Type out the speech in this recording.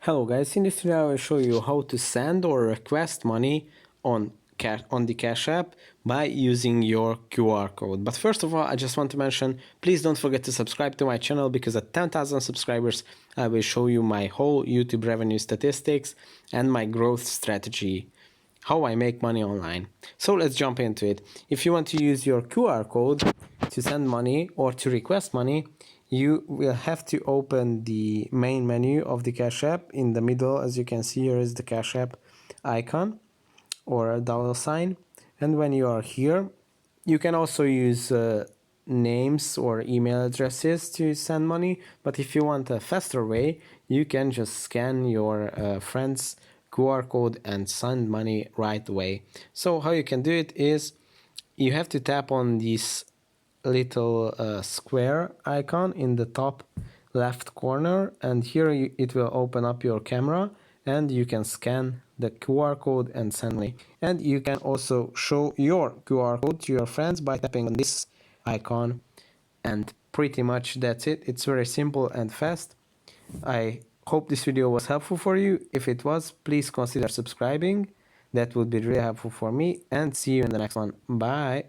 Hello guys, in this video I will show you how to send or request money on the Cash App by using your QR code. But first of all, I just want to mention, please don't forget to subscribe to my channel, because at 10,000 subscribers I will show you my whole YouTube revenue statistics and my growth strategy, how I make money online. So let's jump into it. If you want to use your QR code to send money or to request money, you will have to open the main menu of the Cash App. In the middle, as you can see, here is the Cash App icon or a dollar sign. And when you are here, you can also use names or email addresses to send money. But if you want a faster way, you can just scan your friend's QR code and send money right away. So how you can do it is you have to tap on this little square icon in the top left corner, and here it will open up your camera and you can scan the QR code and send money. And you can also show your QR code to your friends by tapping on this icon, and pretty much that's it. It's very simple and fast. I hope this video was helpful for you. If it was, please consider subscribing. That would be really helpful for me, and see you in the next one. Bye.